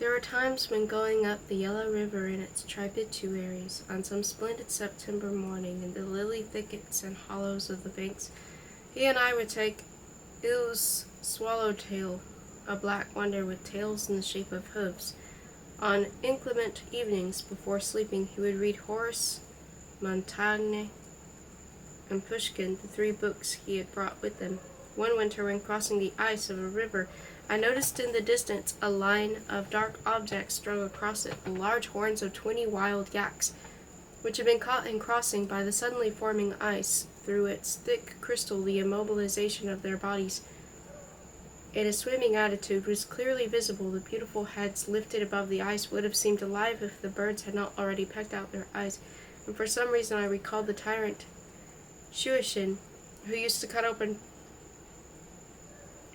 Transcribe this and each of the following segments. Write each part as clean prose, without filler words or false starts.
There are times when going up the Yellow River in its tributaries on some splendid September morning in the lily thickets and hollows of the banks, he and I would take Il's swallowtail, a black wonder with tails in the shape of hooves. On inclement evenings before sleeping, he would read Horace, Montaigne, and Pushkin, the three books he had brought with him. One winter, when crossing the ice of a river, I noticed in the distance a line of dark objects strung across it, the large horns of 20 wild yaks, which had been caught in crossing by the suddenly forming ice. Through its thick crystal, the immobilization of their bodies in a swimming attitude was clearly visible. The beautiful heads lifted above the ice would have seemed alive if the birds had not already pecked out their eyes, and for some reason I recalled the tyrant Shuishin, who used to cut open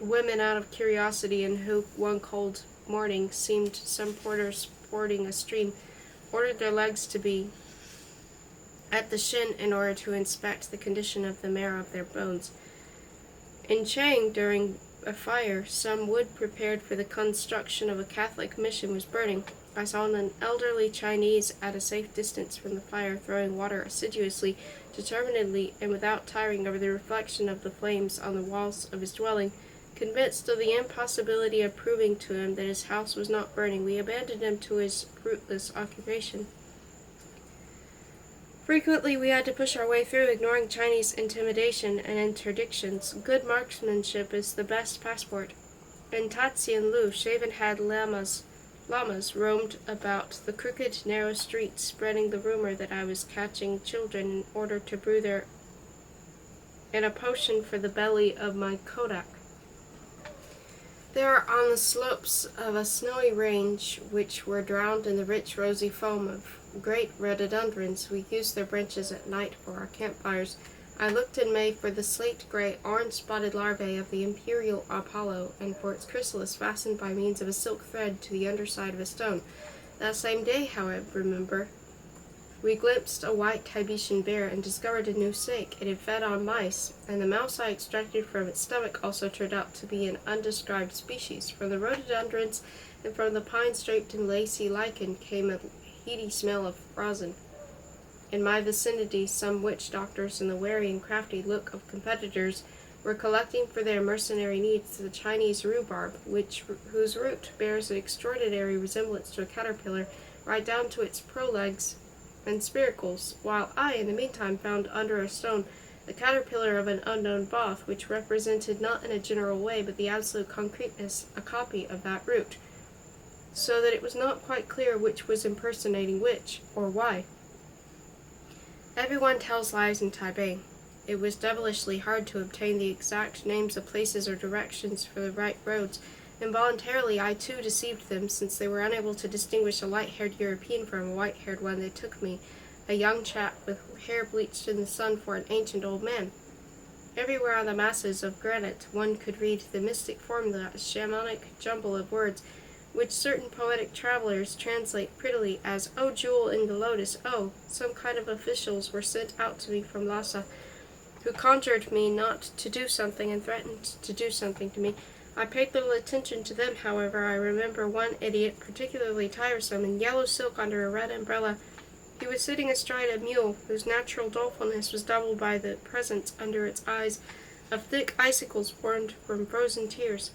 women out of curiosity, and who, one cold morning, seemed some porters fording a stream, ordered their legs to be at the shin in order to inspect the condition of the marrow of their bones. In Chang, during a fire, some wood prepared for the construction of a Catholic mission was burning. I saw an elderly Chinese at a safe distance from the fire, throwing water assiduously, determinedly, and without tiring, over the reflection of the flames on the walls of his dwelling. Convinced of the impossibility of proving to him that his house was not burning, we abandoned him to his fruitless occupation. Frequently we had to push our way through, ignoring Chinese intimidation and interdictions. Good marksmanship is the best passport. In Tatsian Lu, shaven-head llamas roamed about the crooked, narrow streets, spreading the rumor that I was catching children in order to brew their in a potion for the belly of my kodak. There, on the slopes of a snowy range, which were drowned in the rich rosy foam of great rhododendrons, we used their branches at night for our campfires. I looked in May for the slate-gray, orange-spotted larvae of the imperial Apollo, and for its chrysalis fastened by means of a silk thread to the underside of a stone. That same day, however, we glimpsed a white Tibetan bear and discovered a new snake. It had fed on mice, and the mouse I extracted from its stomach also turned out to be an undescribed species. From the rhododendrons and from the pines draped in lacy lichen came a heady smell of rosin. In my vicinity, some witch doctors and the wary and crafty look of competitors were collecting for their mercenary needs the Chinese rhubarb, whose root bears an extraordinary resemblance to a caterpillar, right down to its prolegs and spiracles, while I, in the meantime, found under a stone the caterpillar of an unknown moth, which represented not in a general way, but the absolute concreteness, a copy of that root, so that it was not quite clear which was impersonating which, or why. Everyone tells lies in Taipei. It was devilishly hard to obtain the exact names of places or directions for the right roads. Involuntarily, I too deceived them, since they were unable to distinguish a light-haired European from a white-haired one. They took me, a young chap with hair bleached in the sun, for an ancient old man. Everywhere on the masses of granite one could read the mystic formula, a shamanic jumble of words, which certain poetic travelers translate prettily as, "O jewel in the lotus, oh." Some kind of officials were sent out to me from Lhasa, who conjured me not to do something and threatened to do something to me. I paid little attention to them, however. I remember one idiot, particularly tiresome, in yellow silk under a red umbrella. He was sitting astride a mule, whose natural dolefulness was doubled by the presence, under its eyes, of thick icicles formed from frozen tears.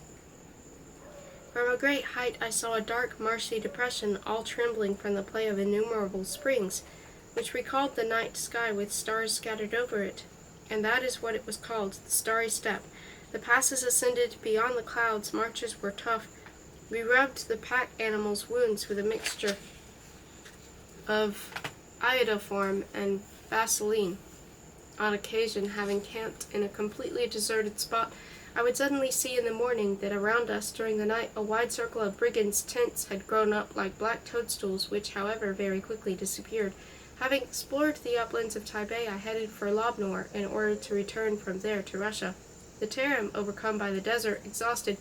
From a great height I saw a dark, marshy depression, all trembling from the play of innumerable springs, which recalled the night sky with stars scattered over it, and that is what it was called, the Starry Steppe. The passes ascended beyond the clouds, marches were tough. We rubbed the pack animals' wounds with a mixture of iodoform and Vaseline. On occasion, having camped in a completely deserted spot, I would suddenly see in the morning that around us during the night a wide circle of brigands' tents had grown up like black toadstools, which, however, very quickly disappeared. Having explored the uplands of Taipei, I headed for Lobnor in order to return from there to Russia. The Tarim, overcome by the desert, exhausted,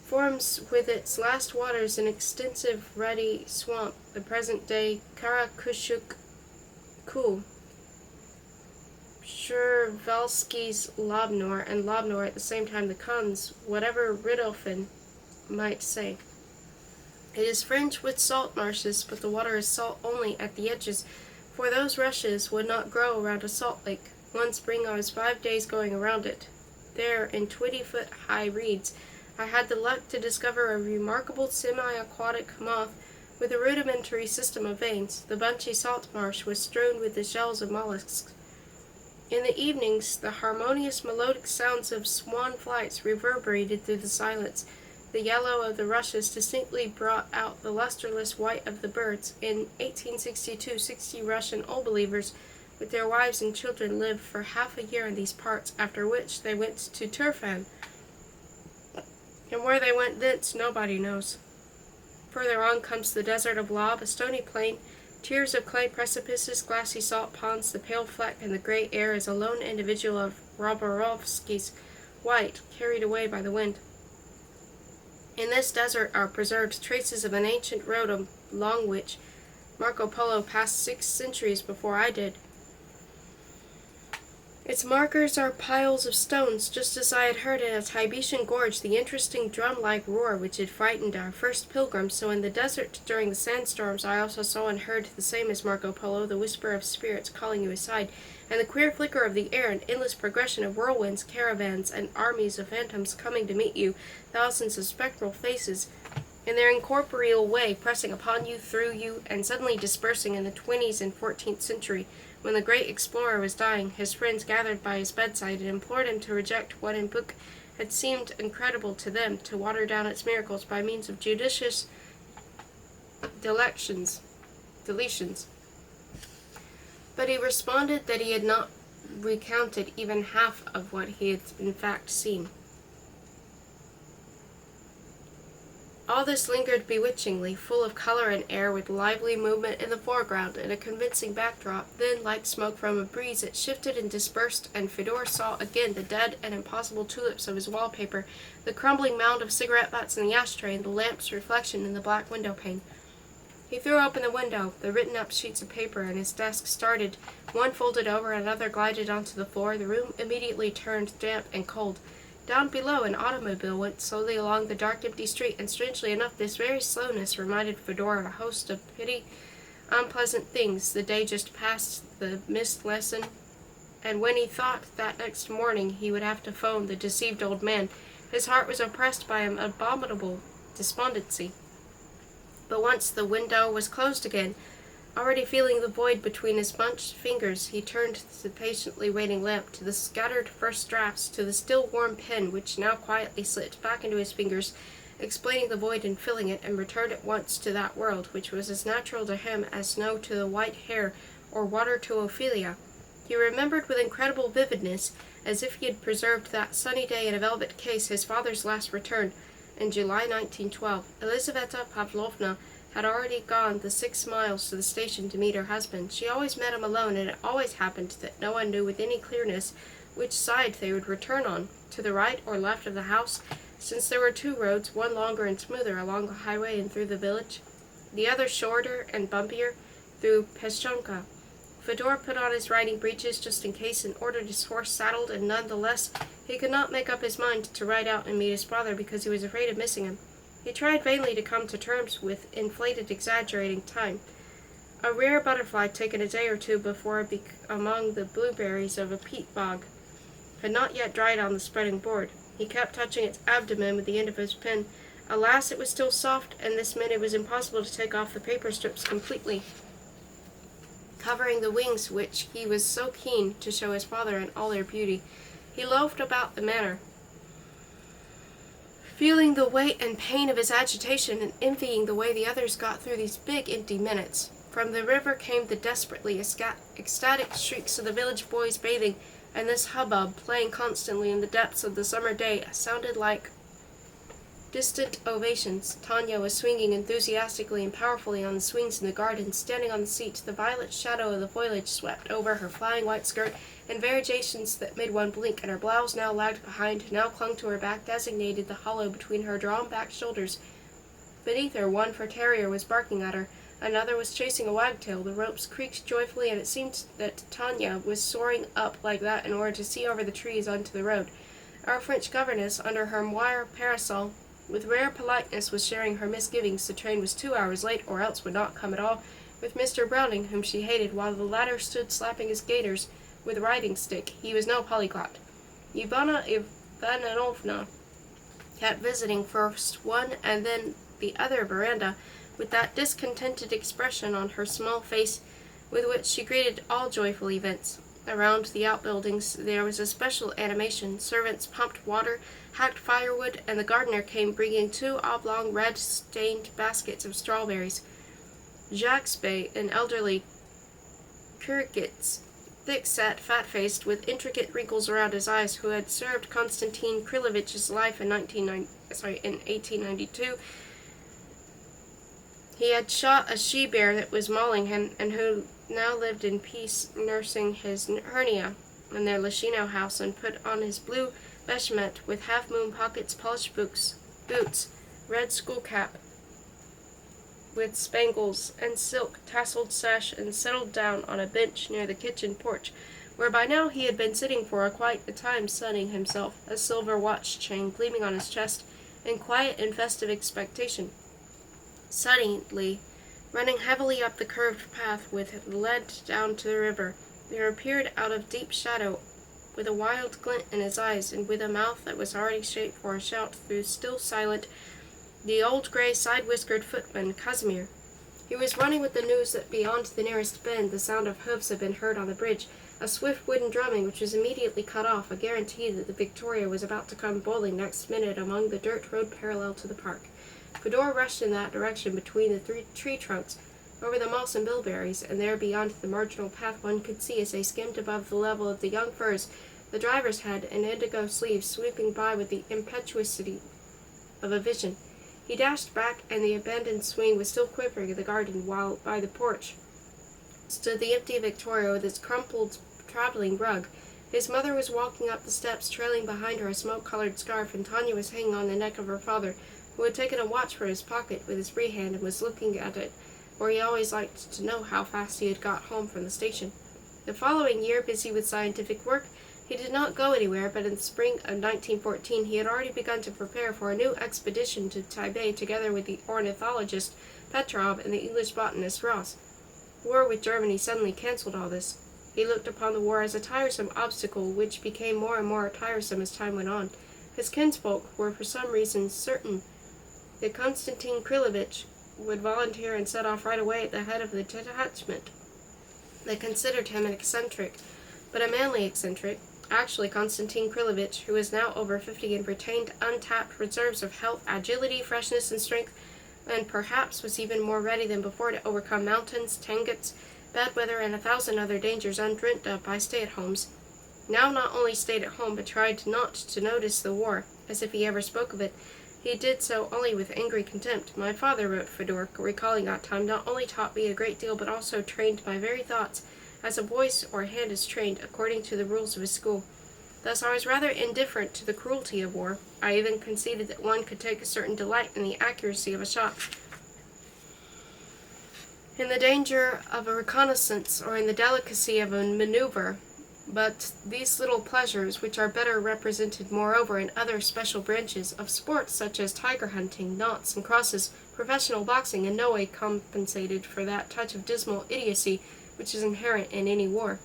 forms with its last waters an extensive ruddy swamp, the present-day Karakushuk Kul. Shervelsky's Lobnor, and Lobnor at the same time the Kunz, whatever Riddolfin might say. It is fringed with salt marshes, but the water is salt only at the edges, for those rushes would not grow around a salt lake. One spring I was 5 days going around it. There, in 20-foot-high reeds, I had the luck to discover a remarkable semi-aquatic moth with a rudimentary system of veins. The bunchy salt marsh was strewn with the shells of mollusks. In the evenings, the harmonious melodic sounds of swan flights reverberated through the silence. The yellow of the rushes distinctly brought out the lustreless white of the birds. In 1862, 60 Russian old believers with their wives and children lived for half a year in these parts, after which they went to Turfan. And where they went thence, nobody knows. Further on comes the desert of Lob, a stony plain, tiers of clay precipices, glassy salt ponds. The pale fleck in the gray air is a lone individual of Roborovsky's white, carried away by the wind. In this desert are preserved traces of an ancient road along which Marco Polo passed 6 centuries before I did. Its markers are piles of stones, just as I had heard in a Tibetan gorge the interesting drum-like roar which had frightened our first pilgrims. So in the desert during the sandstorms I also saw and heard the same as Marco Polo, the whisper of spirits calling you aside, and the queer flicker of the air, an endless progression of whirlwinds, caravans, and armies of phantoms coming to meet you, thousands of spectral faces, in their incorporeal way pressing upon you, through you, and suddenly dispersing. In the 20th and 14th century, when the great explorer was dying, his friends gathered by his bedside and implored him to reject what in book had seemed incredible to them, to water down its miracles by means of judicious deletions. But he responded that he had not recounted even half of what he had in fact seen. All this lingered bewitchingly, full of color and air, with lively movement in the foreground and a convincing backdrop. Then, like smoke from a breeze, it shifted and dispersed, and Fedor saw again the dead and impossible tulips of his wallpaper, the crumbling mound of cigarette butts in the ashtray, and the lamp's reflection in the black window pane. He threw open the window. The written-up sheets of paper in his desk started. One folded over, another glided onto the floor. The room immediately turned damp and cold. Down below, an automobile went slowly along the dark, empty street, and strangely enough, this very slowness reminded Fedor of a host of petty, unpleasant things. The day just passed, the missed lesson, and when he thought that next morning he would have to phone the deceived old man, his heart was oppressed by an abominable despondency. But once the window was closed again, already feeling the void between his bunched fingers, he turned to the patiently waiting lamp, to the scattered first drafts, to the still warm pen which now quietly slipped back into his fingers, explaining the void and filling it, and returned at once to that world which was as natural to him as snow to the white hare or water to Ophelia. He remembered with incredible vividness, as if he had preserved that sunny day in a velvet case, his father's last return in July 1912. Elizaveta Pavlovna had already gone the 6 miles to the station to meet her husband. She always met him alone, and it always happened that no one knew with any clearness which side they would return on, to the right or left of the house, since there were 2 roads, one longer and smoother along the highway and through the village, the other shorter and bumpier through Peshonka. Fedor put on his riding breeches just in case and ordered his horse saddled, and none the less he could not make up his mind to ride out and meet his father because he was afraid of missing him. He tried vainly to come to terms with inflated, exaggerating time. A rare butterfly, taken a day or 2 before among the blueberries of a peat bog, had not yet dried on the spreading board. He kept touching its abdomen with the end of his pen. Alas, it was still soft, and this meant it was impossible to take off the paper strips completely, covering the wings which he was so keen to show his father in all their beauty. He loafed about the manor, feeling the weight and pain of his agitation and envying the way the others got through these big empty minutes. From the river came the desperately ecstatic shrieks of the village boys bathing, and this hubbub, playing constantly in the depths of the summer day, sounded like distant ovations. Tanya was swinging enthusiastically and powerfully on the swings in the garden, standing on the seat. The violet shadow of the foliage swept over her flying white skirt, and variations that made one blink, and her blouse now lagged behind, now clung to her back, designated the hollow between her drawn-back shoulders. Beneath her, one fur terrier was barking at her, another was chasing a wagtail. The ropes creaked joyfully, and it seemed that Tanya was soaring up like that in order to see over the trees onto the road. Our French governess, under her moire parasol, With rare politeness was sharing her misgivings the train was 2 hours late or else would not come at all, with Mr. Browning, whom she hated, while the latter stood slapping his gaiters with a riding stick. He was no polyglot. Ivana Ivanovna kept visiting first one and then the other veranda with that discontented expression on her small face with which she greeted all joyful events. Around the outbuildings there was a special animation. Servants pumped water, hacked firewood, and the gardener came bringing 2 oblong red-stained baskets of strawberries. Jacques, an elderly Kyrgyz, thick-set, fat-faced, with intricate wrinkles around his eyes, who had served Konstantin Krylovich's life in 1892. He had shot a she-bear that was mauling him, and who now lived in peace, nursing his hernia in their Lishino house, and put on his blue beshmet with half-moon pockets, polished boots, red school cap with spangles, and silk tasseled sash, and settled down on a bench near the kitchen porch, where by now he had been sitting for quite a time sunning himself, a silver watch chain gleaming on his chest, in quiet and festive expectation. Suddenly, running heavily up the curved path which led down to the river, there appeared out of deep shadow, with a wild glint in his eyes, and with a mouth that was already shaped for a shout through still silent, the old gray side-whiskered footman, Casimir. He was running with the news that beyond the nearest bend the sound of hoofs had been heard on the bridge, a swift wooden drumming which was immediately cut off, a guarantee that the Victoria was about to come bowling next minute among the dirt road parallel to the park. Fedor rushed in that direction between the 3 tree trunks, over the moss and bilberries, and there beyond the marginal path one could see, as they skimmed above the level of the young firs, the driver's head and indigo sleeves sweeping by with the impetuosity of a vision. He dashed back, and the abandoned swing was still quivering in the garden, while by the porch stood the empty Victoria with its crumpled traveling rug. His mother was walking up the steps, trailing behind her a smoke-colored scarf, and Tanya was hanging on the neck of her father, who had taken a watch from his pocket with his free hand and was looking at it, for he always liked to know how fast he had got home from the station. The following year, busy with scientific work, he did not go anywhere, but in the spring of 1914 he had already begun to prepare for a new expedition to Tibet together with the ornithologist Petrov and the English botanist Ross. War with Germany suddenly cancelled all this. He looked upon the war as a tiresome obstacle, which became more and more tiresome as time went on. His kinsfolk were for some reason certain that Konstantin Krylovich would volunteer and set off right away at the head of the detachment. They considered him an eccentric, but a manly eccentric. Actually, Konstantin Krylovich, who was now over 50 and retained untapped reserves of health, agility, freshness, and strength, and perhaps was even more ready than before to overcome mountains, tanguts, bad weather, and 1,000 other dangers undreamt of by stay-at-homes, now not only stayed at home but tried not to notice the war, as if he ever spoke of it. He did so only with angry contempt. My father, wrote Fedor, recalling that time, not only taught me a great deal but also trained my very thoughts, as a voice or a hand is trained according to the rules of his school. Thus I was rather indifferent to the cruelty of war. I even conceded that one could take a certain delight in the accuracy of a shot, in the danger of a reconnaissance, or in the delicacy of a maneuver. But these little pleasures, which are better represented moreover in other special branches of sports such as tiger hunting, knots and crosses, professional boxing, in no way compensated for that touch of dismal idiocy which is inherent in any war.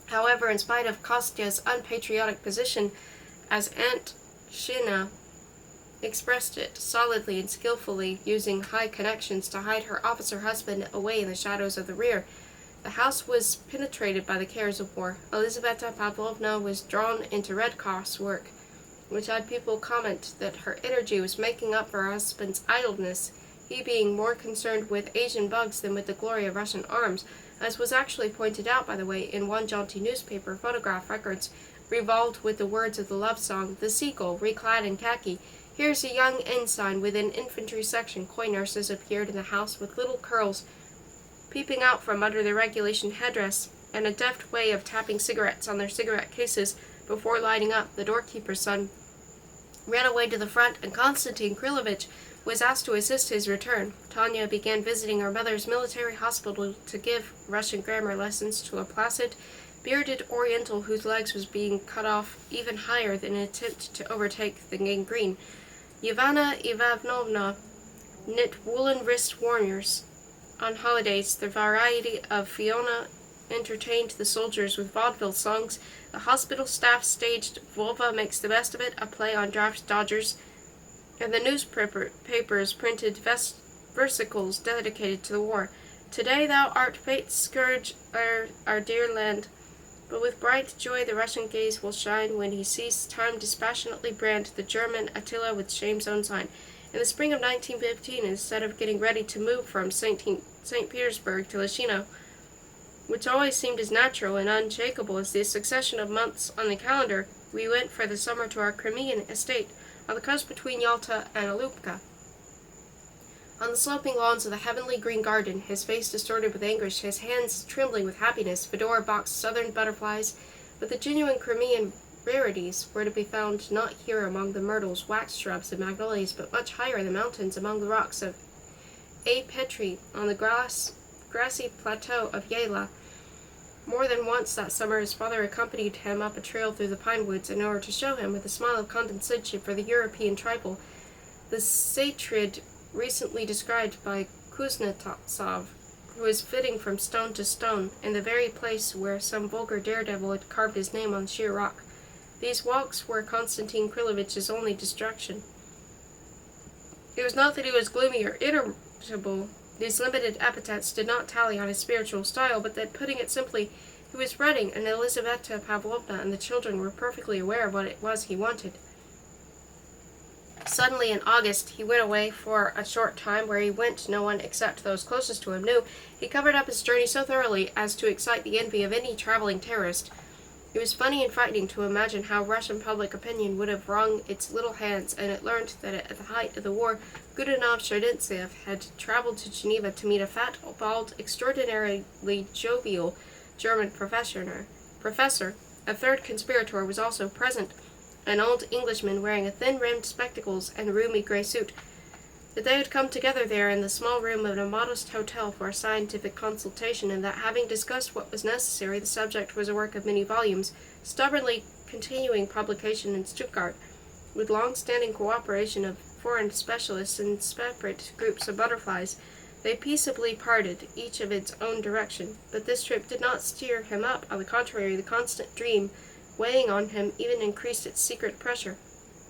However, in spite of Kostya's unpatriotic position, as Aunt Shina expressed it, solidly and skillfully, using high connections to hide her officer husband away in the shadows of the rear, the house was penetrated by the cares of war. Elizaveta Pavlovna was drawn into Red Cross work, which had people comment that her energy was making up for her husband's idleness, he being more concerned with Asian bugs than with the glory of Russian arms, as was actually pointed out, by the way, in one jaunty newspaper photograph records, revolved with the words of the love song, "The Seagull, reclad in khaki. Here's a young ensign with an infantry section." Coy nurses appeared in the house with little curls peeping out from under their regulation headdress, and a deft way of tapping cigarettes on their cigarette cases before lighting up. The doorkeeper's son ran away to the front, and Konstantin Krylovich was asked to assist his return. Tanya began visiting her mother's military hospital to give Russian grammar lessons to a placid, bearded Oriental whose legs was being cut off even higher in an attempt to overtake the gangrene. Ivana Ivanovna knit woolen wrist warmers. On holidays, the variety of Fiona entertained the soldiers with vaudeville songs. The hospital staff staged Volva Makes the Best of It, a play on draft dodgers, and the newspapers printed versicles dedicated to the war. Today thou art fate's scourge, our dear land, but with bright joy the Russian gaze will shine when he sees time dispassionately brand the German Attila with shame's own sign. In the spring of 1915, instead of getting ready to move from St. Petersburg to Lishino, which always seemed as natural and unshakable as the succession of months on the calendar, we went for the summer to our Crimean estate, on the coast between Yalta and Alupka. On the sloping lawns of the heavenly green garden, his face distorted with anguish, his hands trembling with happiness, Fedor boxed southern butterflies, but the genuine Crimean rarities were to be found not here among the myrtles, wax shrubs, and magnolias, but much higher in the mountains among the rocks of A. Petri on the grassy plateau of Yela. More than once that summer his father accompanied him up a trail through the pine woods in order to show him, with a smile of condescension for the European tribal, the satyrid recently described by Kuznetsov, who was flitting from stone to stone, in the very place where some vulgar daredevil had carved his name on sheer rock. These walks were Konstantin Krylovich's only distraction. It was not that he was gloomy or irritable. These limited epithets did not tally on his spiritual style, but that, putting it simply, he was fretting, and Elizaveta Pavlovna and the children were perfectly aware of what it was he wanted. Suddenly, in August, he went away for a short time. Where he went, no one except those closest to him knew. He covered up his journey so thoroughly as to excite the envy of any traveling terrorist. It was funny and frightening to imagine how Russian public opinion would have wrung its little hands, and it learned that at the height of the war, Godunov Sherdintsev had traveled to Geneva to meet a fat, bald, extraordinarily jovial German professor. A third conspirator was also present, an old Englishman wearing a thin-rimmed spectacles and a roomy gray suit. That they had come together there in the small room of a modest hotel for a scientific consultation, and that, having discussed what was necessary, the subject was a work of many volumes, stubbornly continuing publication in Stuttgart, with long-standing cooperation of foreign specialists in separate groups of butterflies. They peaceably parted, each of its own direction, but this trip did not steer him up. On the contrary, the constant dream weighing on him even increased its secret pressure.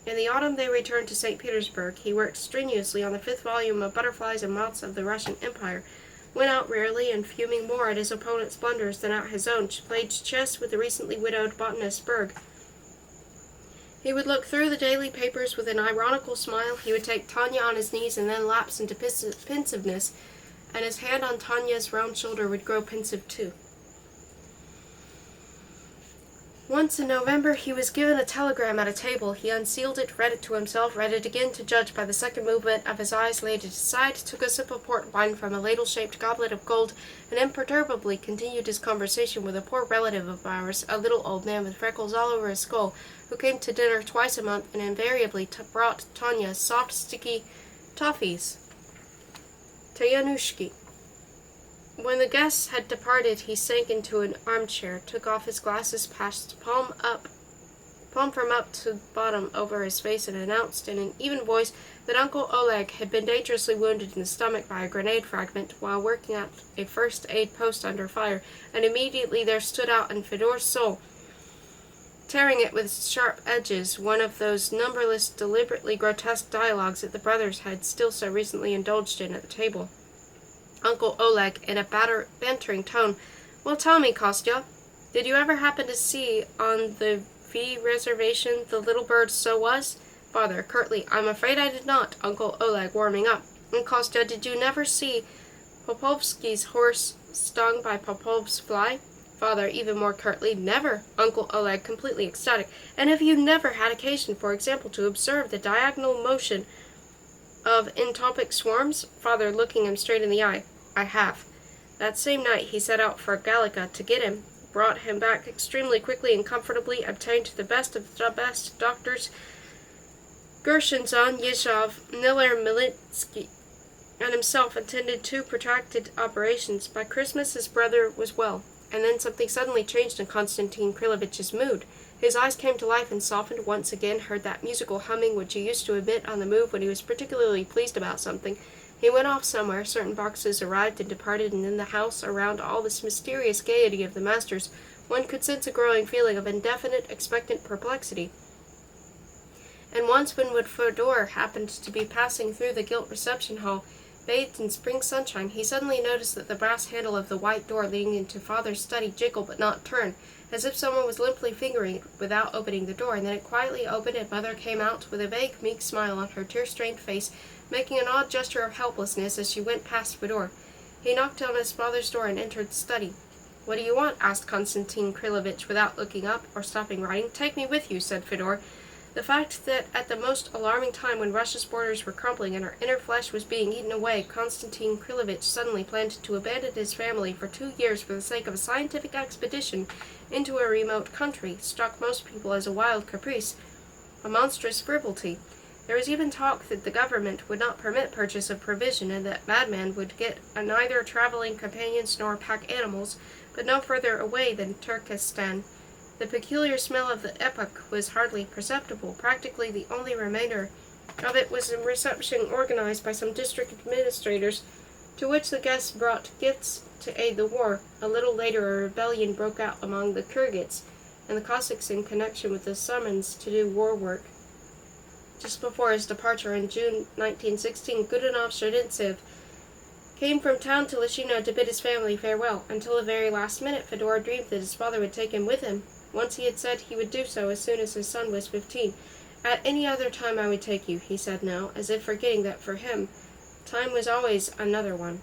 In the autumn they returned to St. Petersburg. He worked strenuously on the 5th volume of Butterflies and Moths of the Russian Empire, went out rarely and fuming more at his opponent's blunders than at his own, played chess with the recently widowed botanist Berg. He would look through the daily papers with an ironical smile. He would take Tanya on his knees and then lapse into pensiveness, and his hand on Tanya's round shoulder would grow pensive too. Once in November he was given a telegram at a table. He unsealed it, read it to himself, read it again to judge by the second movement of his eyes, laid it aside, took a sip of port wine from a ladle-shaped goblet of gold, and imperturbably continued his conversation with a poor relative of ours, a little old man with freckles all over his skull, who came to dinner twice a month and invariably brought Tanya soft, sticky toffees, Tayanushki. When the guests had departed, he sank into an armchair, took off his glasses, passed palm from up to bottom over his face, and announced in an even voice that Uncle Oleg had been dangerously wounded in the stomach by a grenade fragment while working at a first aid post under fire, and immediately there stood out in Fedor's soul, tearing it with sharp edges, one of those numberless deliberately grotesque dialogues that the brothers had still so recently indulged in at the table. Uncle Oleg, in a bantering tone, "Well, tell me, Kostya, did you ever happen to see on the V reservation the little bird so was?" Father, curtly, "I'm afraid I did not." Uncle Oleg, warming up, "And Kostya, did you never see Popovsky's horse stung by Popov's fly?" Father, even more curtly, "Never." Uncle Oleg, completely ecstatic, "And have you never had occasion, for example, to observe the diagonal motion of entopic swarms?" Father, looking him straight in the eye, "I have." That same night he set out for Galika to get him, brought him back extremely quickly and comfortably, obtained the best of the best doctors, Gershonson, Yezhov, Niller, Militsky, and himself attended 2 protracted operations. By Christmas his brother was well, and then something suddenly changed in Konstantin Krylovich's mood. His eyes came to life and softened once again, heard that musical humming which he used to emit on the move when he was particularly pleased about something. He went off somewhere, certain boxes arrived and departed, and in the house, around all this mysterious gaiety of the master's, one could sense a growing feeling of indefinite, expectant perplexity. And once when Fedor happened to be passing through the gilt reception hall, bathed in spring sunshine, he suddenly noticed that the brass handle of the white door leading into Father's study jiggled but not turned, as if someone was limply fingering it without opening the door, and then it quietly opened and Mother came out with a vague, meek smile on her tear-stained face, making an odd gesture of helplessness as she went past Fedor. He knocked on his father's door and entered the study. "What do you want?" asked Konstantin Krylovich without looking up or stopping writing. "Take me with you," said Fedor. The fact that at the most alarming time when Russia's borders were crumbling and her inner flesh was being eaten away, Konstantin Krylovich suddenly planned to abandon his family for 2 years for the sake of a scientific expedition into a remote country struck most people as a wild caprice, a monstrous frivolity. There was even talk that the government would not permit purchase of provision and that madmen would get neither traveling companions nor pack animals, but no further away than Turkestan. The peculiar smell of the epoch was hardly perceptible. Practically the only remainder of it was a reception organized by some district administrators, to which the guests brought gifts to aid the war. A little later a rebellion broke out among the Kyrgyz and the Cossacks in connection with the summons to do war work. Just before his departure in June 1916, Godunov Sherdintsev came from town to Lishino to bid his family farewell. Until the very last minute, Fedor dreamed that his father would take him with him. Once he had said he would do so as soon as his son was 15. "At any other time I would take you," he said now, as if forgetting that for him, time was always another one.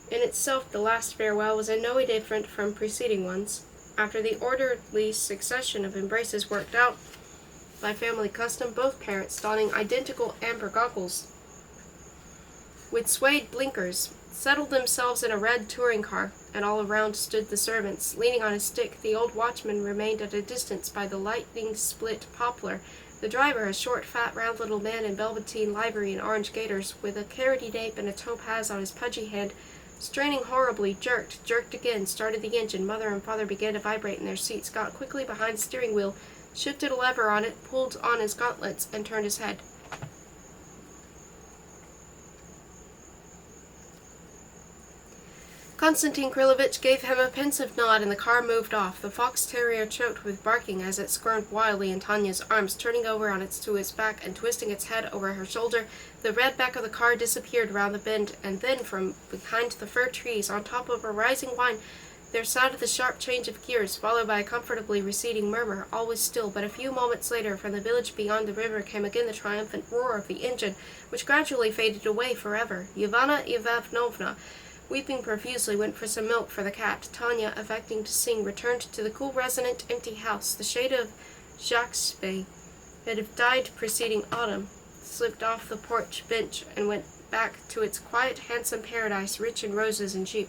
In itself, the last farewell was in no way different from preceding ones. After the orderly succession of embraces worked out by family custom, both parents, donning identical amber goggles with suede blinkers, settled themselves in a red touring car, and all around stood the servants. Leaning on a stick, the old watchman remained at a distance by the lightning-split poplar. The driver, a short, fat, round little man in velveteen livery and orange gaiters, with a carroty nape and a topaz on his pudgy hand, straining horribly, jerked again, started the engine. Mother and father began to vibrate in their seats, got quickly behind the steering wheel, shifted a lever on it, pulled on his gauntlets, and turned his head. Konstantin Krylovich gave him a pensive nod, and the car moved off. The fox terrier choked with barking as it squirmed wildly in Tanya's arms, turning over on to its back and twisting its head over her shoulder. The red back of the car disappeared round the bend, and then from behind the fir trees, on top of a rising whine, there sounded the sharp change of gears, followed by a comfortably receding murmur. All was still, but a few moments later, from the village beyond the river came again the triumphant roar of the engine, which gradually faded away forever. Ivana Ivanovna, weeping profusely, went for some milk for the cat. Tanya, affecting to sing, returned to the cool, resonant, empty house. The shade of Jacques-Bay that had died preceding autumn slipped off the porch bench and went back to its quiet, handsome paradise, rich in roses and sheep.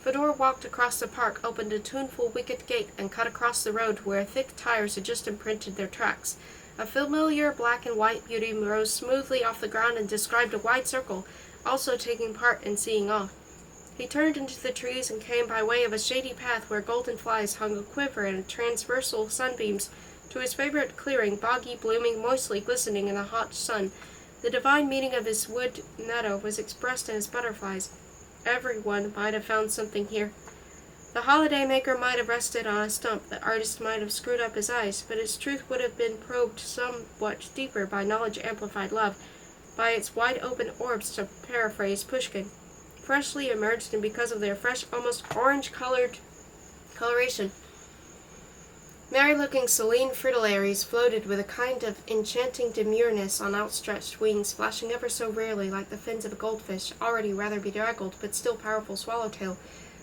Fedor walked across the park, opened a tuneful wicket gate, and cut across the road where thick tires had just imprinted their tracks. A familiar black and white beauty rose smoothly off the ground and described a wide circle, also taking part in seeing off. He turned into the trees and came by way of a shady path where golden flies hung a-quiver in transversal sunbeams to his favorite clearing, boggy, blooming, moistly glistening in the hot sun. The divine meaning of his wood meadow was expressed in his butterflies. Everyone might have found something here. The holiday maker might have rested on a stump, the artist might have screwed up his eyes, but its truth would have been probed somewhat deeper by knowledge-amplified love, by its wide-open orbs, to paraphrase Pushkin. Freshly emerged, and because of their fresh, almost orange-coloration, merry-looking Selene fritillaries floated with a kind of enchanting demureness on outstretched wings, flashing ever so rarely like the fins of a goldfish, already rather bedraggled, but still powerful swallowtail.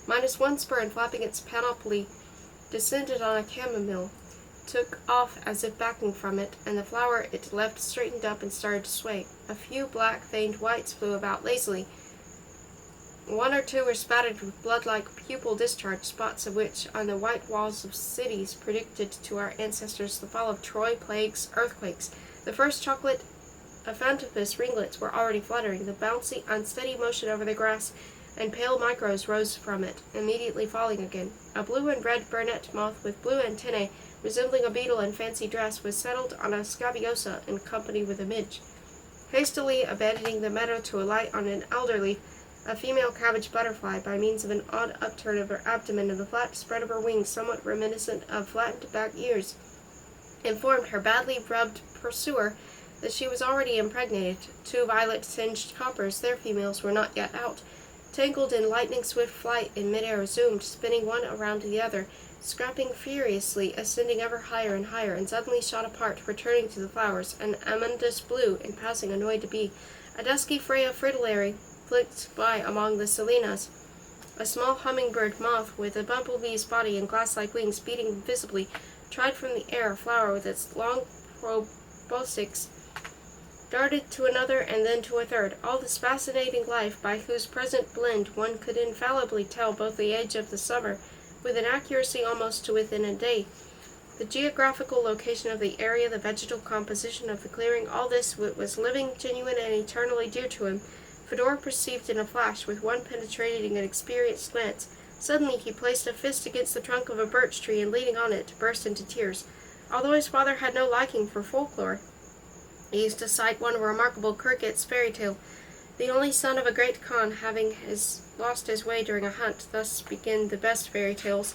Minus one spur and flapping its panoply, descended on a chamomile, took off as if backing from it, and the flower it left straightened up and started to sway. A few black-veined whites flew about lazily. One or two were spattered with blood-like pupil discharge, spots of which on the white walls of cities predicted to our ancestors the fall of Troy, plagues, earthquakes. The first chocolate Aphantaphus ringlets were already fluttering, the bouncy, unsteady motion over the grass, and pale micros rose from it, immediately falling again. A blue and red burnet moth with blue antennae resembling a beetle in fancy dress, was settled on a scabiosa in company with a midge. Hastily abandoning the meadow to alight on an elder leaf, a female cabbage butterfly, by means of an odd upturn of her abdomen and the flat spread of her wings somewhat reminiscent of flattened back ears, informed her badly rubbed pursuer that she was already impregnated. Two violet-tinged coppers, their females were not yet out, tangled in lightning-swift flight in mid-air, zoomed, spinning one around the other, scrapping furiously, ascending ever higher and higher, and suddenly shot apart, returning to the flowers, an amandus blue, in passing annoyed to be. A dusky Freya fritillary flicked by among the salinas. A small hummingbird moth, with a bumblebee's body and glass-like wings beating visibly, tried from the air a flower with its long proboscis, darted to another and then to a third, all this fascinating life by whose present blend one could infallibly tell both the age of the summer, with an accuracy almost to within a day, the geographical location of the area, the vegetal composition of the clearing, all this was living, genuine, and eternally dear to him. Fedor perceived in a flash, with one penetrating and experienced glance. Suddenly he placed a fist against the trunk of a birch tree, and leaning on it, burst into tears. Although his father had no liking for folklore, he used to cite one remarkable Cricket's fairy tale, the only son of a great Khan having lost his way during a hunt. Thus begin the best fairy tales,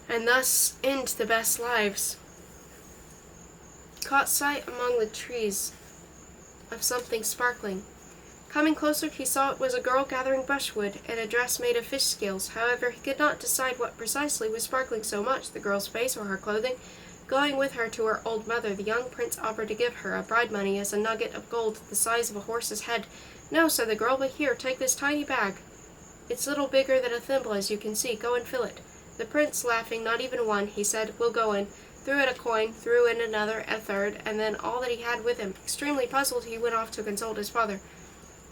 and thus end the best lives. Caught sight among the trees of something sparkling. Coming closer, he saw it was a girl gathering brushwood, in a dress made of fish scales. However, he could not decide what precisely was sparkling so much, the girl's face or her clothing. Going with her to her old mother, the young prince offered to give her a bride money as a nugget of gold the size of a horse's head. "No," said the girl, "but here, take this tiny bag. It's little bigger than a thimble, as you can see. Go and fill it." The prince, laughing, "Not even one," he said. "We'll go in," threw in a coin, threw in another, a third, and then all that he had with him. Extremely puzzled, he went off to consult his father.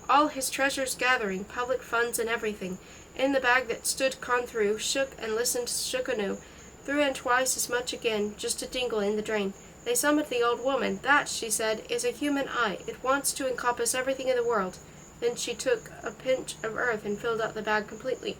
All his treasures gathering, public funds and everything, in the bag that stood Khan threw, shook and listened, shook anew, threw in twice as much again, just to dingle in the drain. They summoned the old woman. "That," she said, "is a human eye. It wants to encompass everything in the world." Then she took a pinch of earth and filled up the bag completely.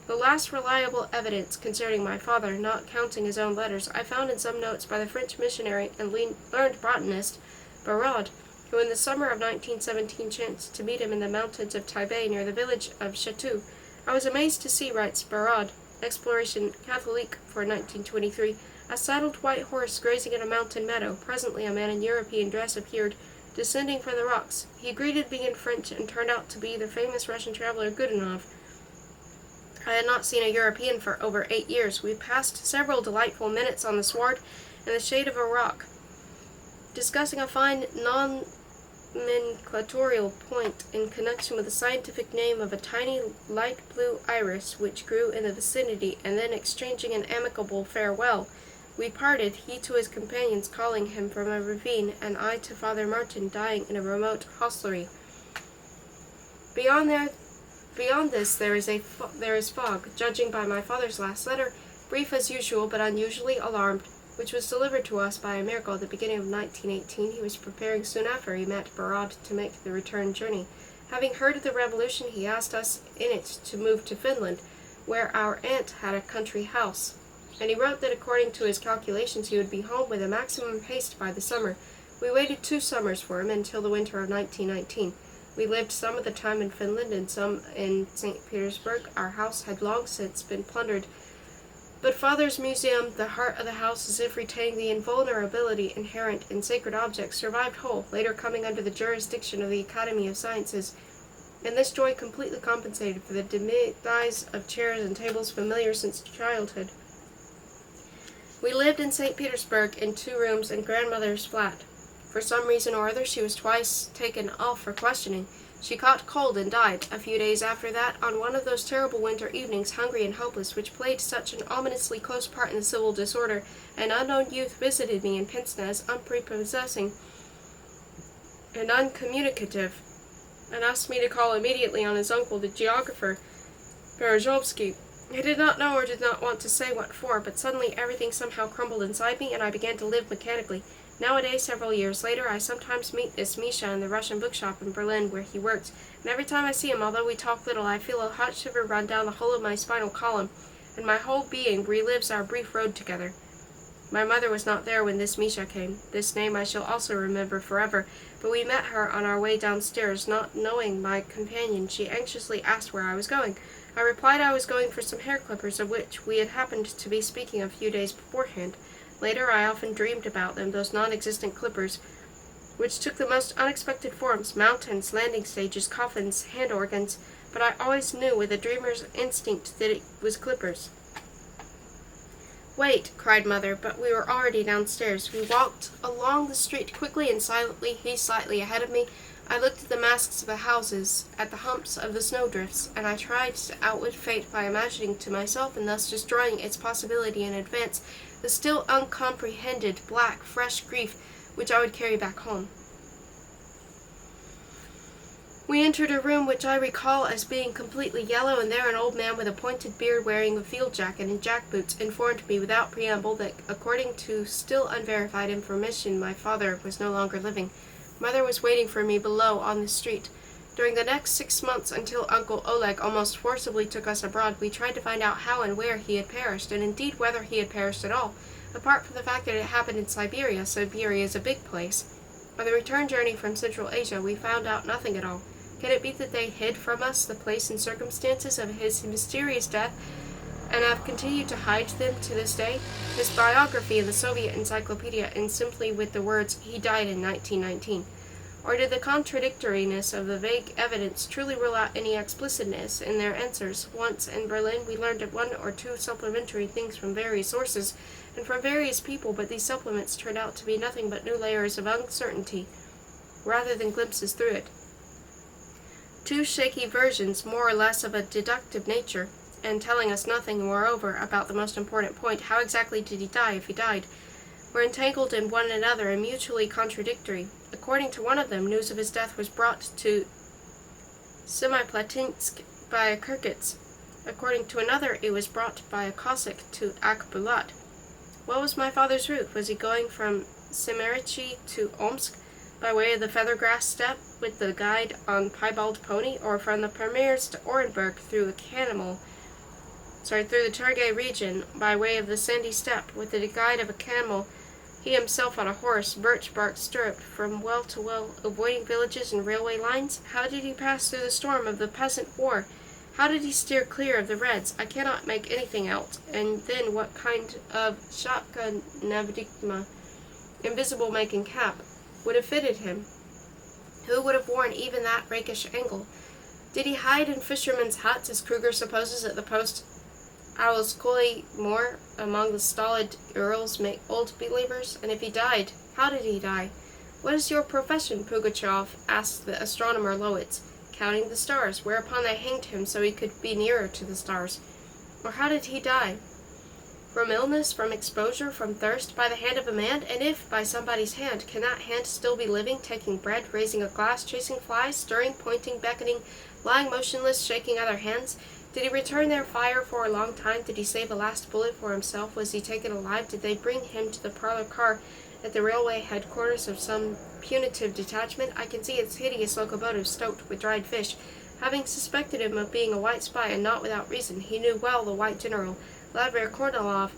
The last reliable evidence concerning my father, not counting his own letters, I found in some notes by the French missionary and learned botanist Barrade, who in the summer of 1917 chanced to meet him in the mountains of Tibet near the village of Chatou. "I was amazed to see," writes Barrade, Exploration Catholique for 1923, "a saddled white horse grazing in a mountain meadow. Presently a man in European dress appeared, descending from the rocks. He greeted me in French and turned out to be the famous Russian traveler Godunov. I had not seen a European for over 8 years. We passed several delightful minutes on the sward in the shade of a rock, discussing a fine nomenclatorial point in connection with the scientific name of a tiny light blue iris which grew in the vicinity, and then exchanging an amicable farewell. We parted, he to his companions calling him from a ravine, and I to Father Martin dying in a remote hostelry. Beyond this there is fog, judging by my father's last letter, brief as usual but unusually alarmed, which was delivered to us by a miracle at the beginning of 1918. He was preparing soon after he met Barrade to make the return journey. Having heard of the revolution, he asked us in it to move to Finland, where our aunt had a country house, and he wrote that according to his calculations he would be home with a maximum haste by the summer. We waited 2 summers for him until the winter of 1919. We lived some of the time in Finland and some in St. Petersburg. Our house had long since been plundered, but Father's museum, the heart of the house, as if retaining the invulnerability inherent in sacred objects, survived whole, later coming under the jurisdiction of the Academy of Sciences, and this joy completely compensated for the demise of chairs and tables familiar since childhood. We lived in St. Petersburg in 2 rooms in grandmother's flat. For some reason or other, she was twice taken off for questioning. She caught cold and died. A few days after that, on one of those terrible winter evenings, hungry and hopeless, which played such an ominously close part in the civil disorder, an unknown youth visited me in Pince as unprepossessing and uncommunicative, and asked me to call immediately on his uncle, the geographer, Berezovsky. I did not know or did not want to say what for, but suddenly everything somehow crumbled inside me, and I began to live mechanically. Nowadays, several years later, I sometimes meet this Misha in the Russian bookshop in Berlin where he works, and every time I see him, although we talk little, I feel a hot shiver run down the whole of my spinal column. and my whole being relives our brief road together. My mother was not there when this Misha came. This name I shall also remember forever, but we met her on our way downstairs. Not knowing my companion, she anxiously asked where I was going. I replied I was going for some hair clippers, of which we had happened to be speaking a few days beforehand. Later I often dreamed about them, those non-existent clippers, which took the most unexpected forms, mountains, landing stages, coffins, hand organs, but I always knew with a dreamer's instinct that it was clippers. "Wait," cried Mother, but we were already downstairs. We walked along the street quickly and silently, he slightly ahead of me. I looked at the masks of the houses, at the humps of the snowdrifts, and I tried to outwit fate by imagining to myself, and thus destroying its possibility in advance, the still uncomprehended, black, fresh grief which I would carry back home. We entered a room which I recall as being completely yellow, and there an old man with a pointed beard wearing a field jacket and jackboots informed me without preamble that, according to still unverified information, my father was no longer living. Mother was waiting for me below on the street. During the next 6 months, until Uncle Oleg almost forcibly took us abroad, we tried to find out how and where he had perished, and indeed whether he had perished at all. Apart from the fact that it happened in Siberia is a big place. On the return journey from Central Asia, we found out nothing at all. Can it be that they hid from us the place and circumstances of his mysterious death, and have continued to hide them to this day? His biography in the Soviet Encyclopedia ends simply with the words, "He died in 1919. Or did the contradictoriness of the vague evidence truly rule out any explicitness in their answers? Once in Berlin, we learned one or two supplementary things from various sources and from various people, but these supplements turned out to be nothing but new layers of uncertainty, rather than glimpses through it. Two shaky versions, more or less of a deductive nature, and telling us nothing, moreover, about the most important point, how exactly did he die if he died, were entangled in one another and mutually contradictory. According to one of them, news of his death was brought to Semipalatinsk by a Kirghiz. According to another, it was brought by a Cossack to Akbulat. What was my father's route? Was he going from Semerichi to Omsk by way of the Feathergrass steppe with the guide on piebald pony, or from the Pamirs to Orenburg through the Targay region by way of the sandy steppe with the guide of a camel, he himself on a horse, birch-bark stirruped, from well to well, avoiding villages and railway lines? How did he pass through the storm of the peasant war? How did he steer clear of the Reds? I cannot make anything out. And then what kind of shapka nevdikma, invisible-making cap, would have fitted him? Who would have worn even that rakish angle? Did he hide in fishermen's huts, as Kruger supposes, at the post Aulskoye moor, among the stolid Urals old believers? And if he died, how did he die? What is your profession, Pugachev? Asked the astronomer Lowitz. Counting the stars, whereupon they hanged him so he could be nearer to the stars. Or how did he die? From illness, from exposure, from thirst, by the hand of a man? And if by somebody's hand, can that hand still be living, taking bread, raising a glass, chasing flies, stirring, pointing, beckoning, lying motionless, shaking other hands? Did he return their fire for a long time? Did he save a last bullet for himself? Was he taken alive? Did they bring him to the parlor car at the railway headquarters of some punitive detachment? I can see its hideous locomotive stoked with dried fish. Having suspected him of being a white spy, and not without reason, he knew well the white general, Vladimir Kornilov,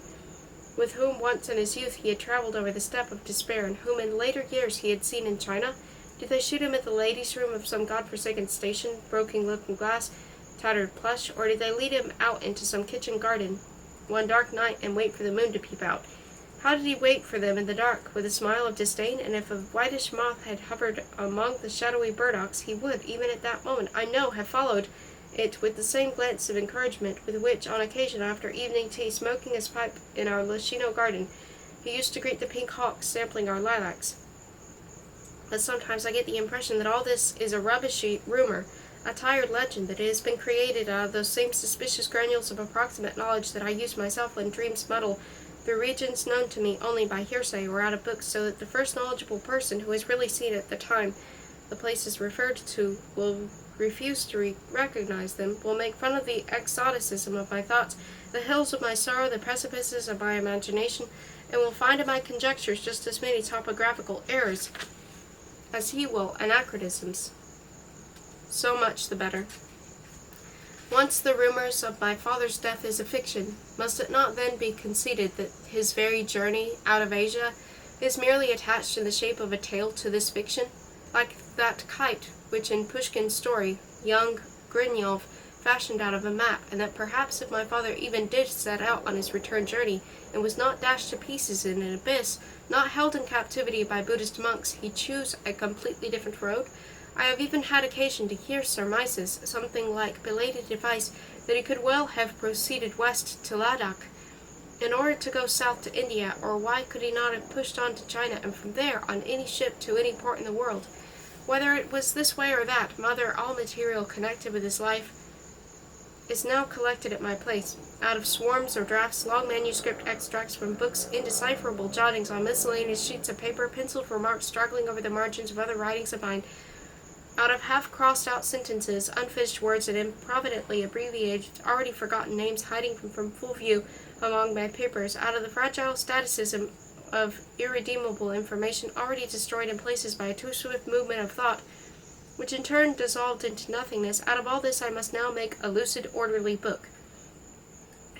with whom once in his youth he had traveled over the steppe of despair, and whom in later years he had seen in China. Did they shoot him at the ladies' room of some godforsaken station, broken looking glass, tattered plush, or did they lead him out into some kitchen garden one dark night and wait for the moon to peep out? How did he wait for them in the dark, with a smile of disdain? And if a whitish moth had hovered among the shadowy burdocks, he would, even at that moment, I know, have followed it with the same glance of encouragement with which, on occasion after evening tea, smoking his pipe in our Lachino garden, he used to greet the pink hawks sampling our lilacs. But sometimes I get the impression that all this is a rubbishy rumor, a tired legend, that it has been created out of those same suspicious granules of approximate knowledge that I use myself when dreams muddle through regions known to me only by hearsay or out of books, so that the first knowledgeable person who has really seen at the time the places referred to will refuse to recognize them, will make fun of the exoticism of my thoughts, the hills of my sorrow, the precipices of my imagination, and will find in my conjectures just as many topographical errors as he will anachronisms. So much the better. Once the rumors of my father's death is a fiction, must it not then be conceded that his very journey out of Asia is merely attached in the shape of a tale to this fiction, like that kite which in Pushkin's story young Grinyov fashioned out of a map, and that perhaps if my father even did set out on his return journey, and was not dashed to pieces in an abyss, not held in captivity by Buddhist monks, he'd choose a completely different road? I have even had occasion to hear surmises, something like belated advice, that he could well have proceeded west to Ladakh in order to go south to India, or why could he not have pushed on to China, and from there on any ship to any port in the world? Whether it was this way or that, Mother, all material connected with his life is now collected at my place, out of swarms or drafts, long manuscript extracts from books, indecipherable jottings on miscellaneous sheets of paper, penciled remarks straggling over the margins of other writings of mine, out of half-crossed-out sentences, unfinished words, and improvidently abbreviated, already forgotten names hiding from full view among my papers, out of the fragile staticism of irredeemable information already destroyed in places by a too swift movement of thought, which in turn dissolved into nothingness. Out of all this I must now make a lucid, orderly book.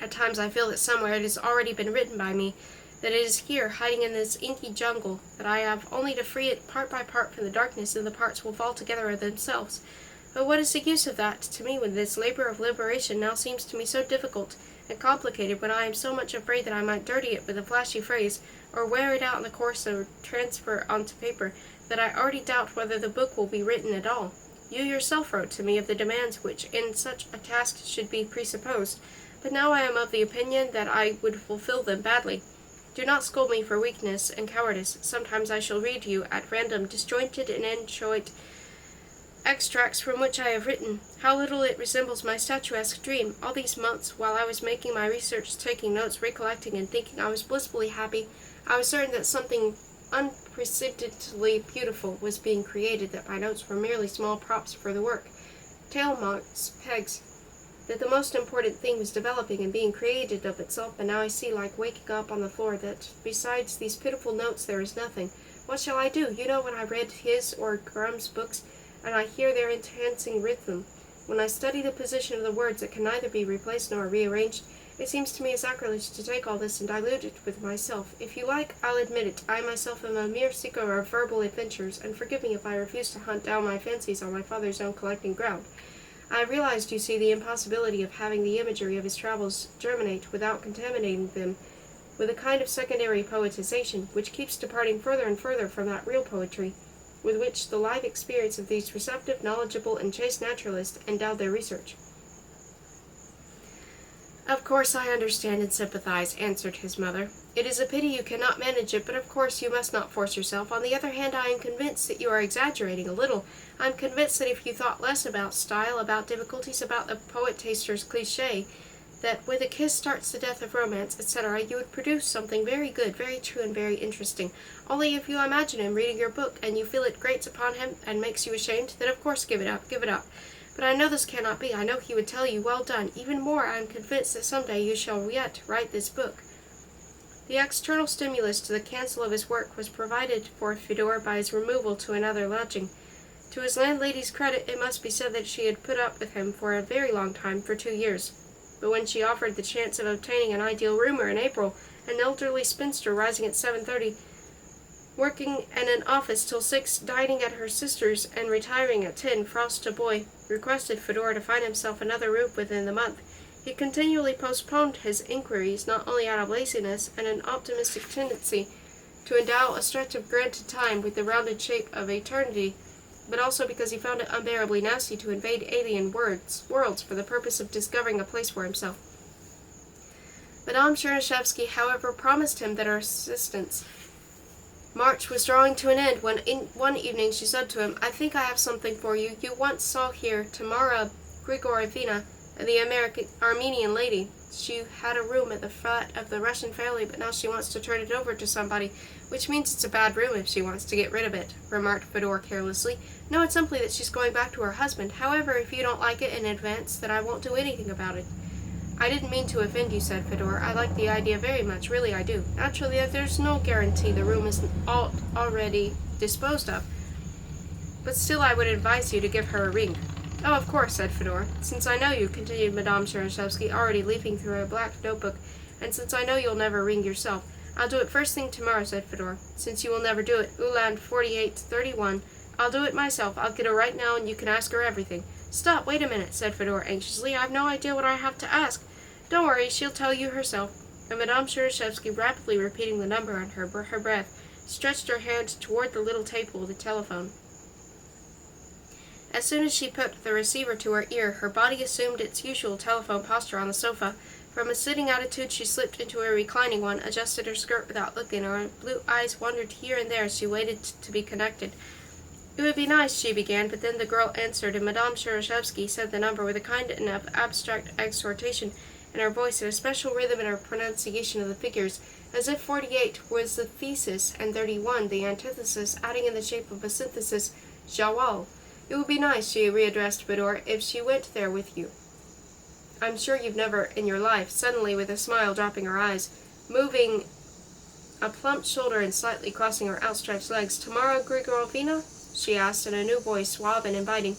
At times I feel that somewhere it has already been written by me, that it is here, hiding in this inky jungle, that I have only to free it part by part from the darkness, and the parts will fall together of themselves. But what is the use of that to me when this labor of liberation now seems to me so difficult and complicated, when I am so much afraid that I might dirty it with a flashy phrase, or wear it out in the course of transfer onto paper, that I already doubt whether the book will be written at all? You yourself wrote to me of the demands which in such a task should be presupposed, but now I am of the opinion that I would fulfill them badly. Do not scold me for weakness and cowardice. Sometimes I shall read to you at random disjointed and inchoate extracts from which I have written. How little it resembles my statuesque dream. All these months, while I was making my research, taking notes, recollecting, and thinking I was blissfully happy, I was certain that something unprecedentedly beautiful was being created, that my notes were merely small props for the work, tail marks, pegs, that the most important thing was developing and being created of itself, and now I see, like waking up on the floor, that besides these pitiful notes there is nothing. What shall I do? You know, when I read his or Grimm's books, and I hear their entrancing rhythm, when I study the position of the words that can neither be replaced nor rearranged, it seems to me a sacrilege to take all this and dilute it with myself. If you like, I'll admit it. I myself am a mere seeker of verbal adventures, and forgive me if I refuse to hunt down my fancies on my father's own collecting ground. I realized, you see, the impossibility of having the imagery of his travels germinate without contaminating them with a kind of secondary poetization, which keeps departing further and further from that real poetry with which the live experience of these receptive, knowledgeable, and chaste naturalists endowed their research. Of course I understand and sympathize, answered his mother. It is a pity you cannot manage it, but of course you must not force yourself. On the other hand, I am convinced that you are exaggerating a little. I am convinced that if you thought less about style, about difficulties, about the poet-taster's cliché, that with a kiss starts the death of romance, etc., you would produce something very good, very true, and very interesting. Only if you imagine him reading your book, and you feel it grates upon him and makes you ashamed, then of course give it up, give it up. But I know this cannot be. I know he would tell you, well done. Even more, I am convinced that someday you shall yet write this book. The external stimulus to the cancel of his work was provided for Fedor by his removal to another lodging. To his landlady's credit, it must be said that she had put up with him for a very long time, for 2 years. But when she offered the chance of obtaining an ideal roomer in April, an elderly spinster rising at 7:30, working in an office till 6, dining at her sister's, and retiring at 10, Frosta boy requested Fedor to find himself another room within the month. He continually postponed his inquiries, not only out of laziness and an optimistic tendency to endow a stretch of granted time with the rounded shape of eternity, but also because he found it unbearably nasty to invade alien worlds for the purpose of discovering a place for himself. Madame Chernyshevsky, however, promised him that her assistance March was drawing to an end when one evening she said to him, I think I have something for you. You once saw here Tamara Grigorievna, the Armenian lady. She had a room at the flat of the Russian family, but now she wants to turn it over to somebody, which means it's a bad room if she wants to get rid of it, remarked Fedor carelessly. No, it's simply that she's going back to her husband. However, if you don't like it in advance, then I won't do anything about it. I didn't mean to offend you, said Fedor. I like the idea very much, really I do. Naturally, there's no guarantee the room isn't already disposed of, but still I would advise you to give her a ring. "Oh, of course," said Fedor. "Since I know you," continued Madame Chernyshevsky, already leafing through a black notebook, "and since I know you'll never ring yourself, I'll do it first thing tomorrow," said Fedor. "Since you will never do it, Uland 4831, I'll do it myself. I'll get her right now, and you can ask her everything." "Stop, wait a minute," said Fedor anxiously. "I've no idea what I have to ask." "Don't worry, she'll tell you herself." And Madame Chernyshevsky, rapidly repeating the number on her breath, stretched her hand toward the little table of the telephone. As soon as she put the receiver to her ear, her body assumed its usual telephone posture on the sofa. From a sitting attitude she slipped into a reclining one, adjusted her skirt without looking, and her blue eyes wandered here and there as she waited to be connected. "It would be nice," she began, but then the girl answered, and Madame Chernyshevsky said the number with a kind of abstract exhortation in her voice and a special rhythm in her pronunciation of the figures, as if 48 was the thesis and 31 the antithesis, adding in the shape of a synthesis, "Jawal." "It would be nice," she readdressed Fedor, "if she went there with you. I'm sure you've never in your life," suddenly with a smile dropping her eyes, moving a plump shoulder and slightly crossing her outstretched legs. "Tamara Grigorovna?" she asked in a new voice, suave and inviting.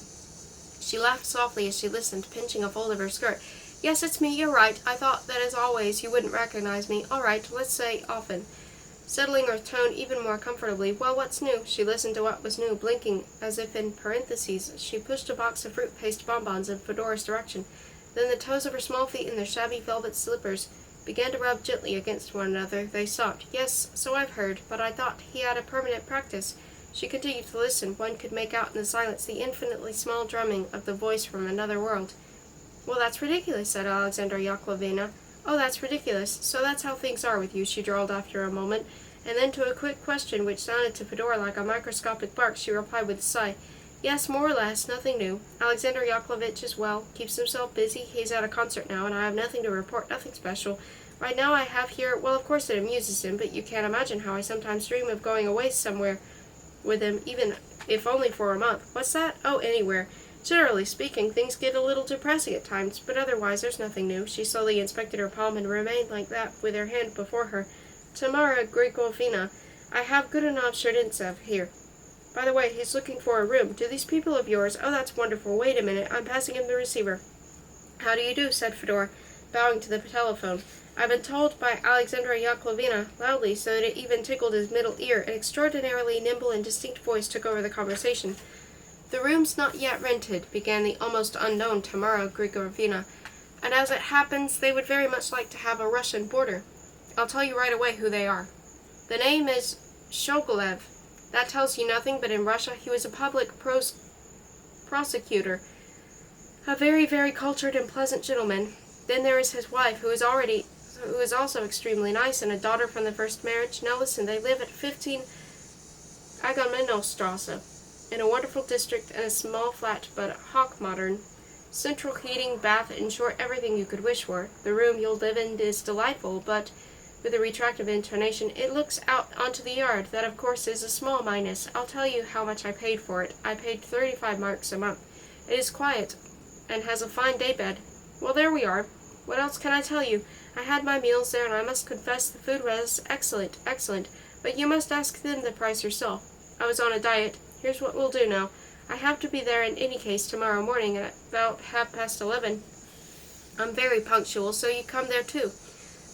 She laughed softly as she listened, pinching a fold of her skirt. "Yes, it's me, you're right. I thought that as always you wouldn't recognize me. All right, let's say often." Settling her tone even more comfortably. "Well, what's new?" She listened to what was new, blinking as if in parentheses. She pushed a box of fruit paste bonbons in Fedor's direction. Then the toes of her small feet in their shabby velvet slippers began to rub gently against one another. They stopped. "Yes, so I've heard, but I thought he had a permanent practice." She continued to listen. One could make out in the silence the infinitely small drumming of the voice from another world. "Well, that's ridiculous," said Alexandra Yakovlevna. "Oh, that's ridiculous. So that's how things are with you," she drawled after a moment, and then to a quick question which sounded to Fedor like a microscopic bark, she replied with a sigh, "Yes, more or less, nothing new. Alexander Yakovlevich is well, keeps himself busy. He's at a concert now, and I have nothing to report, nothing special. Right now I have here, well, of course it amuses him, but you can't imagine how I sometimes dream of going away somewhere with him, even if only for a month." "What's that?" "Oh, anywhere. Generally speaking, things get a little depressing at times, but otherwise there's nothing new." She slowly inspected her palm and remained like that with her hand before her. "Tamara Grigorovna, I have Goodenough Sherdintsev here. By the way, he's looking for a room. Do these people of yours— Oh, that's wonderful. Wait a minute. I'm passing him the receiver." "How do you do?" said Fedor, bowing to the telephone. "I've been told by Alexandra Yakovlevna," loudly, so that it even tickled his middle ear. An extraordinarily nimble and distinct voice took over the conversation. "The room's not yet rented," began the almost unknown Tamara Grigorovna, "and as it happens, they would very much like to have a Russian boarder. I'll tell you right away who they are. The name is Shogolev. That tells you nothing, but in Russia he was a public prosecutor, a very, very cultured and pleasant gentleman. Then there is his wife, who is also extremely nice, and a daughter from the first marriage. Now listen, they live at 15 Agamemnostrasse, in a wonderful district, and a small flat, but hock modern. Central heating, bath, in short, everything you could wish for. The room you'll live in is delightful, but," with a retractive intonation, "it looks out onto the yard. That, of course, is a small minus. I'll tell you how much I paid for it. I paid 35 marks a month. It is quiet, and has a fine daybed. Well, there we are. What else can I tell you? I had my meals there, and I must confess the food was excellent, excellent. But you must ask them the price yourself. I was on a diet. Here's what we'll do now. I have to be there in any case tomorrow morning at about 11:30. I'm very punctual, so you come there too."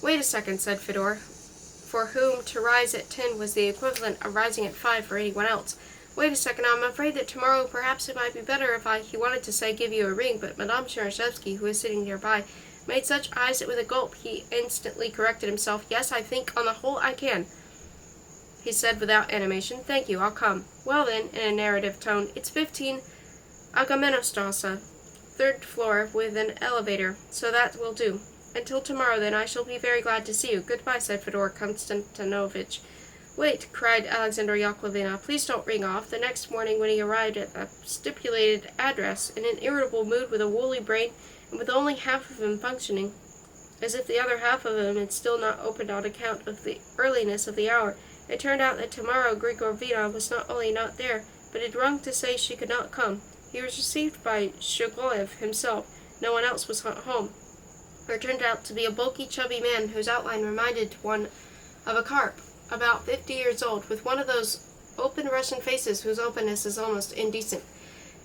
"Wait a second," said Fedor, for whom to rise at 10 was the equivalent of rising at 5 for anyone else. "Wait a second, I'm afraid that tomorrow perhaps it might be better if he wanted to say give you a ring, but Madame Chernyshevsky, who was sitting nearby, made such eyes that with a gulp he instantly corrected himself. "Yes, I think on the whole I can," he said without animation. "Thank you, I'll come." "Well then," in a narrative tone, "it's 15 Agamemnostrasse, 3rd floor, with an elevator, so that will do. Until tomorrow, then, I shall be very glad to see you. Goodbye," said Fedor Konstantinovich. "Wait," cried Alexandra Yakovlevna, "please don't ring off." The next morning, when he arrived at the stipulated address, in an irritable mood, with a woolly brain, and with only half of him functioning, as if the other half of him had still not opened on account of the earliness of the hour, it turned out that Tamara Grigorovna was not only not there, but had rung to say she could not come. He was received by Shogolev himself. No one else was at home. There turned out to be a bulky, chubby man whose outline reminded one of a carp, about 50 years old, with one of those open Russian faces whose openness is almost indecent.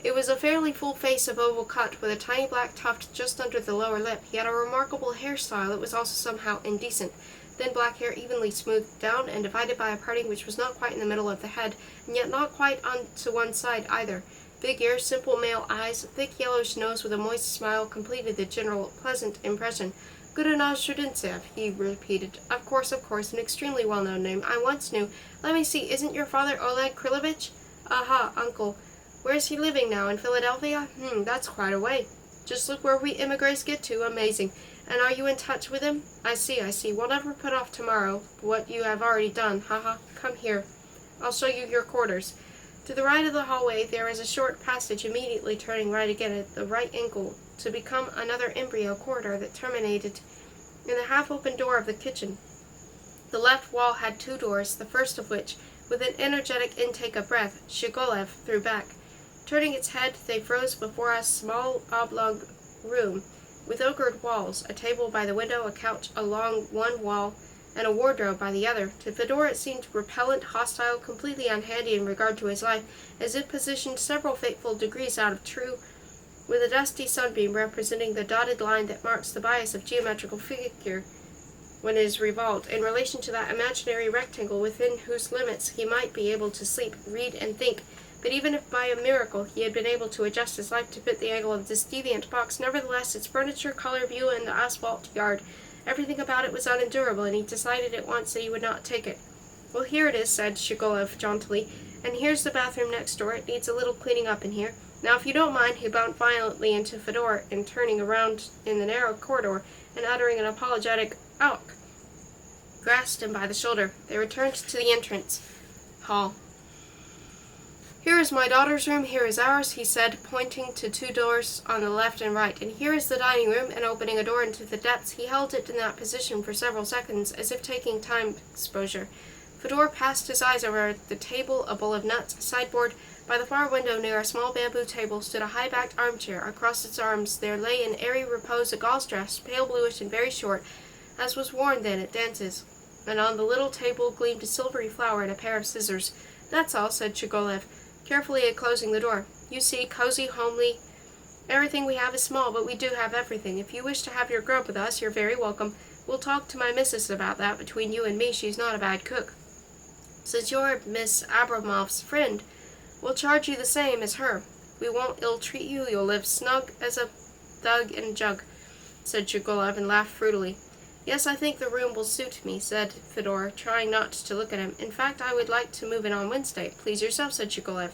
It was a fairly full face of oval cut, with a tiny black tuft just under the lower lip. He had a remarkable hairstyle that was also somehow indecent. Thin black hair evenly smoothed down and divided by a parting which was not quite in the middle of the head, and yet not quite on to one side either. Big ears, simple male eyes, thick yellowish nose with a moist smile completed the general pleasant impression. Gudunov Studentsev, he repeated. Of course, an extremely well-known name. I once knew. Let me see, isn't your father Oleg Krylovich? Aha, uncle. Where's he living now, in Philadelphia? That's quite a way. Just look where we immigrants get to, amazing. And are you in touch with him? I see. We'll never put off tomorrow what you have already done. Come here. I'll show you your quarters. To the right of the hallway there is a short passage immediately turning right again at the right angle to become another embryo corridor that terminated in the half-open door of the kitchen. The left wall had two doors, the first of which, with an energetic intake of breath, Shigolev threw back. Turning its head, they froze before a small oblong room with ochred walls, a table by the window, a couch along one wall, and a wardrobe by the other. To Fedor it seemed repellent, hostile, completely unhandy in regard to his life, as if positioned several fateful degrees out of true, with a dusty sunbeam representing the dotted line that marks the bias of geometrical figure when it is revolved, in relation to that imaginary rectangle within whose limits he might be able to sleep, read, and think. But even if by a miracle he had been able to adjust his life to fit the angle of this deviant box, nevertheless its furniture, color, view, and the asphalt yard, everything about it was unendurable, and he decided at once that he would not take it. Well, here it is, said Shigolev jauntily, and here's the bathroom next door. It needs a little cleaning up in here. Now, if you don't mind, he bumped violently into Fedor, and turning around in the narrow corridor, and uttering an apologetic "Auk," grasped him by the shoulder. They returned to the entrance hall. Here is my daughter's room, here is ours, he said, pointing to two doors on the left and right, and here is the dining room, and opening a door into the depths, he held it in that position for several seconds, as if taking time exposure. Fedor passed his eyes over the table, a bowl of nuts, a sideboard. By the far window near a small bamboo table stood a high-backed armchair. Across its arms there lay in airy repose a gauze dress, pale bluish and very short, as was worn then at dances, and on the little table gleamed a silvery flower and a pair of scissors. That's all, said Shigolev, carefully closing the door. You see, cozy, homely. Everything we have is small, but we do have everything. If you wish to have your grub with us, you're very welcome. We'll talk to my missus about that. Between you and me, she's not a bad cook. Since you're Miss Abramov's friend, we'll charge you the same as her. We won't ill-treat you. You'll live snug as a thug in a jug, said Shigolev, and laughed fruitily. Yes, I think the room will suit me, said Fedor, trying not to look at him. In fact, I would like to move in on Wednesday. Please yourself, said Shigolev.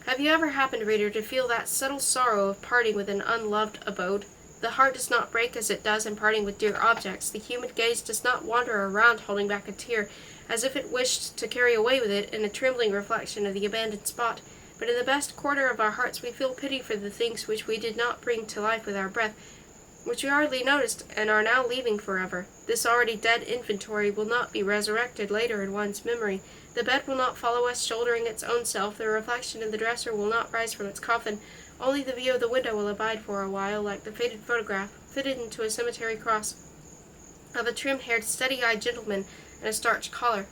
Have you ever happened, reader, to feel that subtle sorrow of parting with an unloved abode? The heart does not break as it does in parting with dear objects. The human gaze does not wander around holding back a tear, as if it wished to carry away with it in a trembling reflection of the abandoned spot. But in the best quarter of our hearts we feel pity for the things which we did not bring to life with our breath, which we hardly noticed and are now leaving forever. This already dead inventory will not be resurrected later in one's memory. The bed will not follow us shouldering its own self. The reflection in the dresser will not rise from its coffin. Only the view of the window will abide for a while, like the faded photograph, fitted into a cemetery cross, of a trim-haired, steady-eyed gentleman in a starched collar.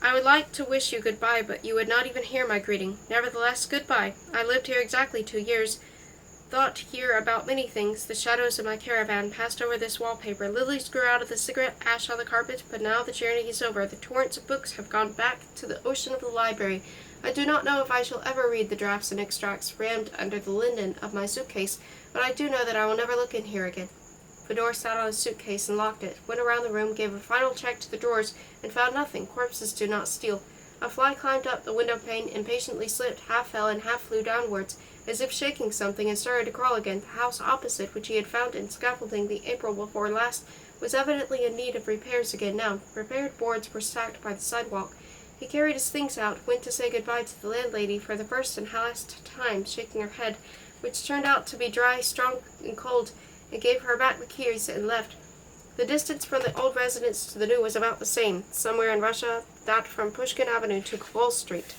I would like to wish you goodbye, but you would not even hear my greeting. Nevertheless, goodbye. I lived here exactly 2 years. Thought here about many things. The shadows of my caravan passed over this wallpaper. Lilies grew out of the cigarette ash on the carpet, but now the journey is over. The torrents of books have gone back to the ocean of the library. I do not know if I shall ever read the drafts and extracts rammed under the linden of my suitcase, but I do know that I will never look in here again. Fedor sat on his suitcase and locked it, went around the room, gave a final check to the drawers, and found nothing. Corpses do not steal. A fly climbed up the window pane, impatiently slipped, half fell, and half flew downwards, as if shaking something, and started to crawl again. The house opposite, which he had found in scaffolding the April before last, was evidently in need of repairs again now. Repaired boards were stacked by the sidewalk. He carried his things out, went to say goodbye to the landlady for the first and last time, shaking her head, which turned out to be dry, strong, and cold, and gave her back the keys and left. The distance from the old residence to the new was about the same, somewhere in Russia, that from Pushkin Avenue to Wall Street.